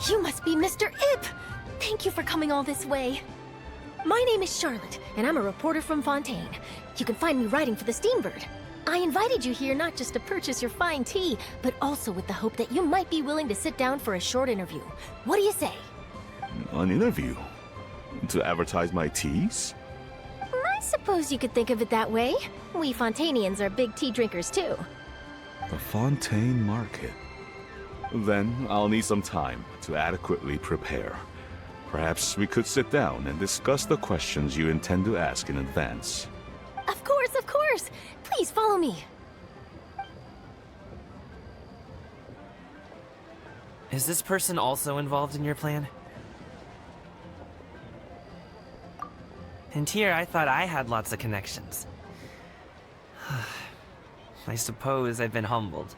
You must be Mr. Ip! Thank you for coming all this way. My name is Charlotte, and I'm a reporter from Fontaine. You can find me writing for the Steambird. I invited you here not just to purchase your fine tea, but also with the hope that you might be willing to sit down for a short interview. What do you say? An interview? To advertise my teas? I suppose you could think of it that way. We Fontainians are big tea drinkers too. The Fontaine Market. Then I'll need some time to adequately prepare. Perhaps we could sit down and discuss the questions you intend to ask in advance. Of course, of course! Please follow me. Is this person also involved in your plan? And here I thought I had lots of connections. I suppose I've been humbled.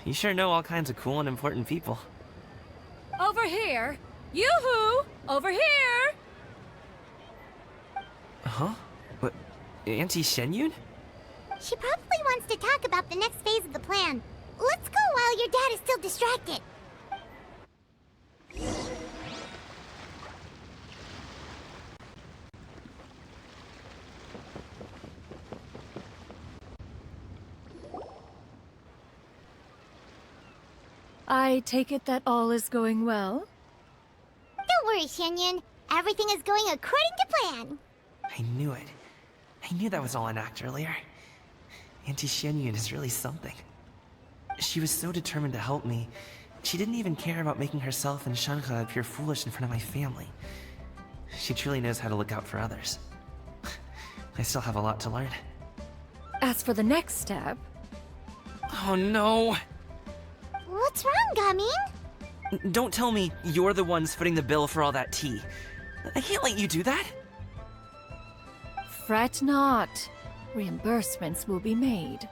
You sure know all kinds of cool and important people. Over here! Yoo-hoo! Over here! Huh? What? Auntie Shenyun? She probably wants to talk about the next phase of the plan. Let's go while your dad is still distracted. I take it that all is going well? Don't worry, Shenyun. Everything is going according to plan. I knew it. I knew that was all an act earlier. Auntie Shenyun is really something. She was so determined to help me. She didn't even care about making herself and Shanka appear foolish in front of my family. She truly knows how to look out for others. I still have a lot to learn. As for the next step... Oh no! What's wrong, Gaming? Don't tell me you're the ones footing the bill for all that tea. I can't let you do that. Fret not. Reimbursements will be made.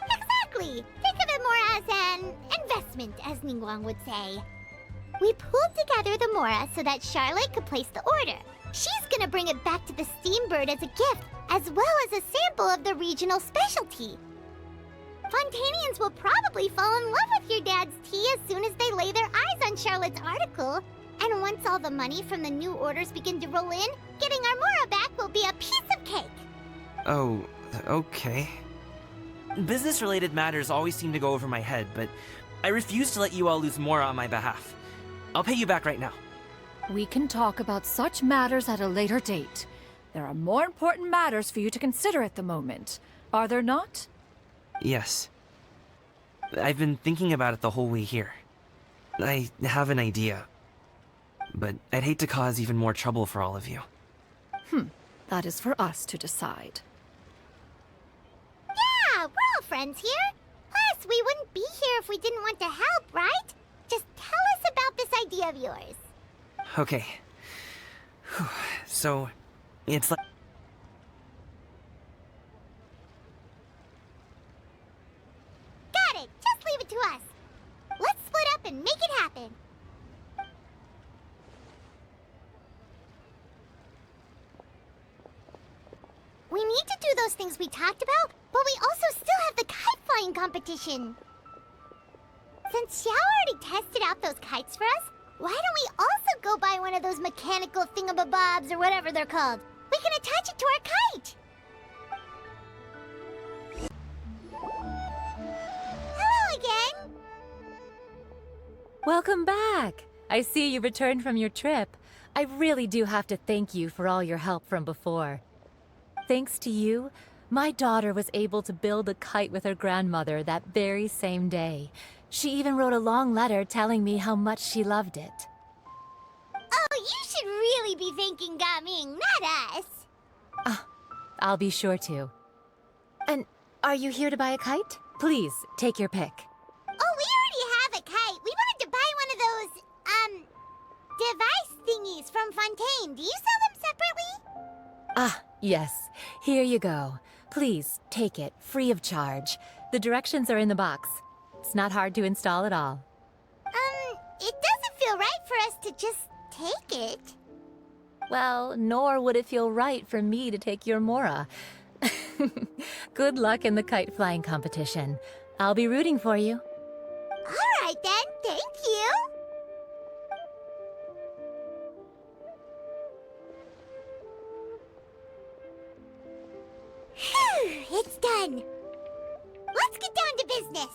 Exactly! Think of it more as an investment, as Ningguang would say. We pulled together the Mora so that Charlotte could place the order. She's gonna bring it back to the Steambird as a gift, as well as a sample of the regional specialty. Fontainians will probably fall in love with your dad's tea as soon as they lay their eyes on Charlotte's article. And once all the money from the new orders begin to roll in, getting our Mora back will be a piece of cake. Oh, okay. Business-related matters always seem to go over my head, but I refuse to let you all lose more on my behalf. I'll pay you back right now. We can talk about such matters at a later date. There are more important matters for you to consider at the moment, are there not? Yes. I've been thinking about it the whole way here. I have an idea, but I'd hate to cause even more trouble for all of you. That is for us to decide. Yeah, we're all friends here. Plus, we wouldn't be here if we didn't want to help, right? Just tell us about this idea of yours. Okay. Whew. So, it's like... Got it! Just leave it to us. Let's split up and make it happen. We need to do those things we talked about, but we also still have the kite flying competition. Since Xiao already tested out those kites for us, why don't we also go buy one of those mechanical thingamabobs or whatever they're called? We can attach it to our kite! Hello again! Welcome back! I see you returned from your trip. I really do have to thank you for all your help from before. Thanks to you, my daughter was able to build a kite with her grandmother that very same day. She even wrote a long letter telling me how much she loved it. Oh, you should really be thanking Gaming, not us! I'll be sure to. And are you here to buy a kite? Please, take your pick. Oh, we already have a kite. We wanted to buy one of those, device thingies from Fontaine. Do you sell them separately? Ah, yes. Here you go. Please, take it, free of charge. The directions are in the box. It's not hard to install at all. It doesn't feel right for us to just take it. Well, nor would it feel right for me to take your Mora. Good luck in the kite flying competition. I'll be rooting for you. All right then, thank you. It's done. Let's get down to business.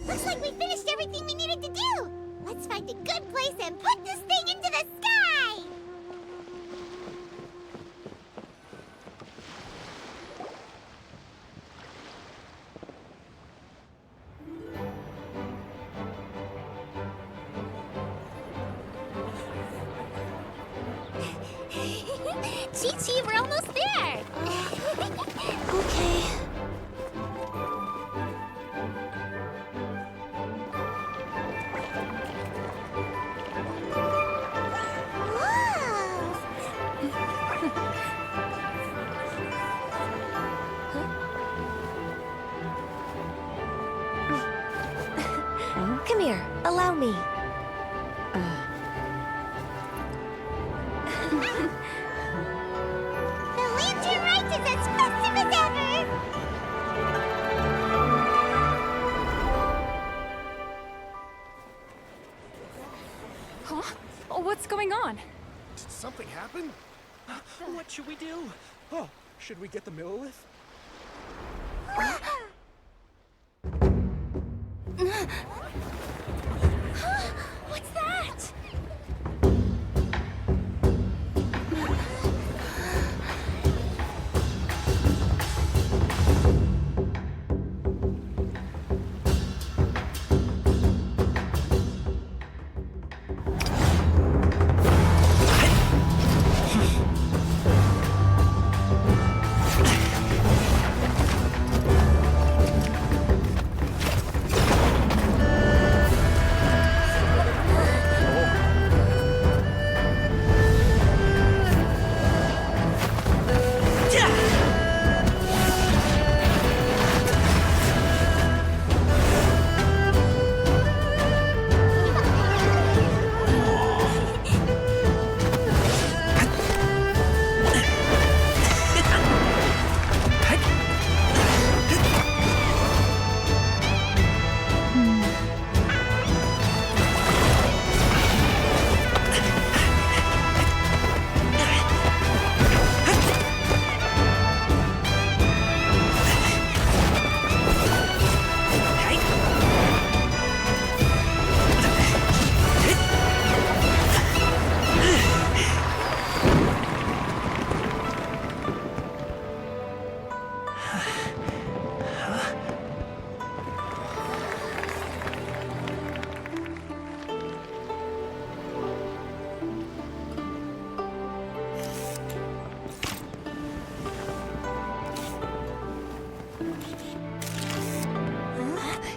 Looks like we finished everything we needed to do. Let's find a good place and put this thing into the sky. Chi-Chi, we're almost there. Okay. Come here, allow me. The lantern rite is as festive as ever! Huh? Oh, what's going on? Did something happen? What should we do? Oh, should we get the Millilith? What's that?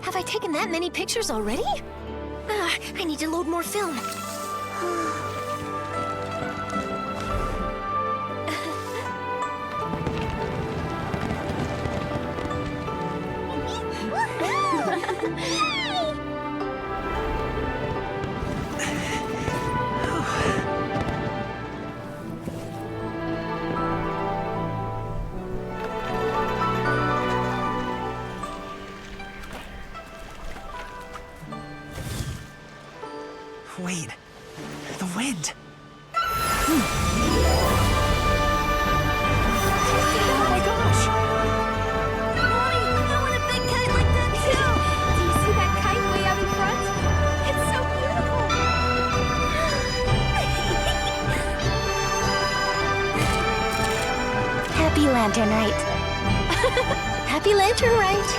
Have I taken that many pictures already? I need to load more film. Wait, the wind. Oh my gosh! Mommy, I want a big kite like that too! Do you see that kite way out in front? It's so beautiful! Happy Lantern Rite. Happy Lantern Rite.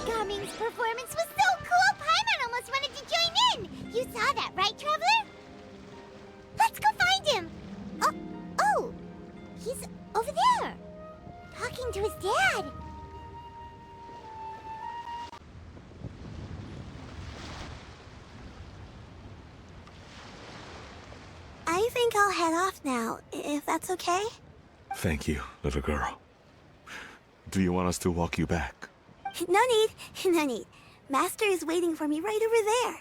Gaming's performance was so cool, Paimon almost wanted to join in! You saw that, right, Traveler? Let's go find him! Oh! He's over there! Talking to his dad! think I'll head off now, if that's okay? Thank you, little girl. Do you want us to walk you back? No need, no need. Master is waiting for me right over there.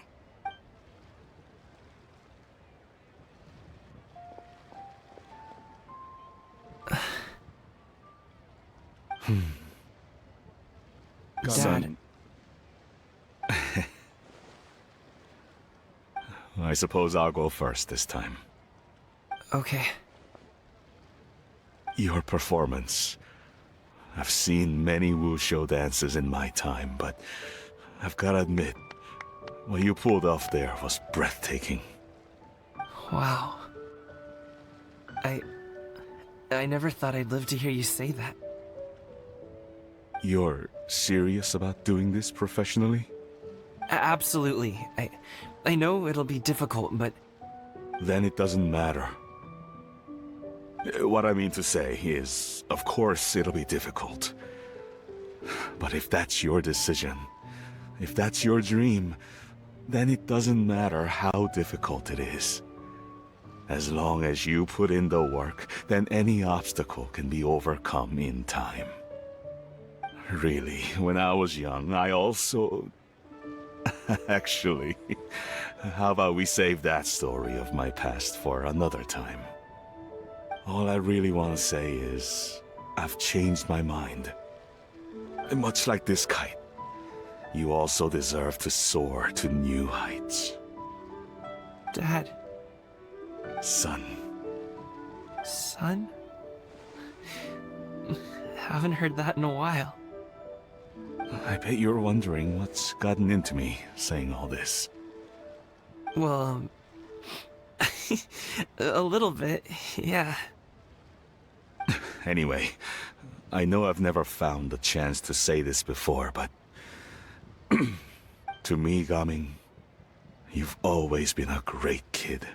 Dad, I suppose I'll go first this time. okay. Your performance. I've seen many wushou dances in my time, but I've gotta admit, what you pulled off there was breathtaking. Wow. I never thought I'd live to hear you say that. You're serious about doing this professionally? Absolutely. I know it'll be difficult, but Then it doesn't matter. What I mean to say is, of course it'll be difficult. But if that's your decision, if that's your dream, then it doesn't matter how difficult it is. As long as you put in the work, then any obstacle can be overcome in time. Really, when I was young, I also... Actually, how about we save that story of my past for another time? All I really want to say is, I've changed my mind. Much like this kite, you also deserve to soar to new heights. Dad, Son. son? Haven't heard that in a while. I bet you're wondering what's gotten into me saying all this. Well, a little bit, yeah. Anyway, I know I've never found the chance to say this before, but... to me, Gaming, you've always been a great kid.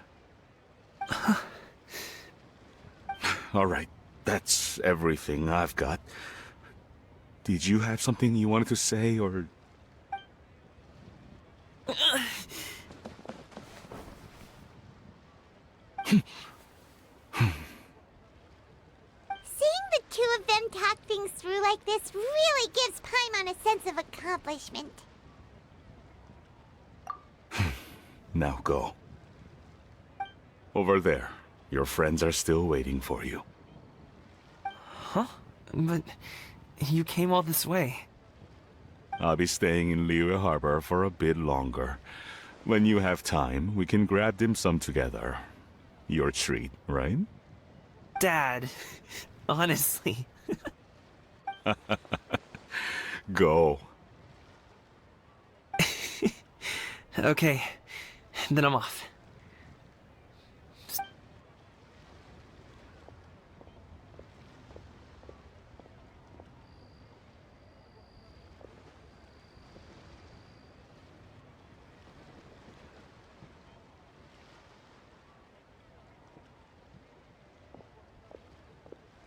Alright, that's everything I've got. Did you have something you wanted to say, or... Seeing the two of them talk things through like this really gives Paimon a sense of accomplishment. Now go. Over there. Your friends are still waiting for you. Huh? But you came all this way. I'll be staying in Liyue Harbor for a bit longer. When you have time, we can grab dim sum together. Your treat, right? Dad, honestly. Go. Okay, then I'm off.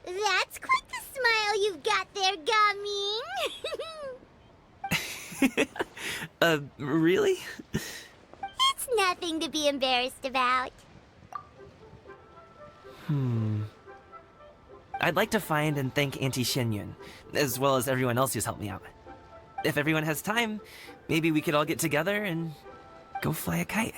That's quite the smile you've got there, Gaming. Really? It's nothing to be embarrassed about. I'd like to find and thank Auntie Xianyun, as well as everyone else who's helped me out. If everyone has time, maybe we could all get together and go fly a kite.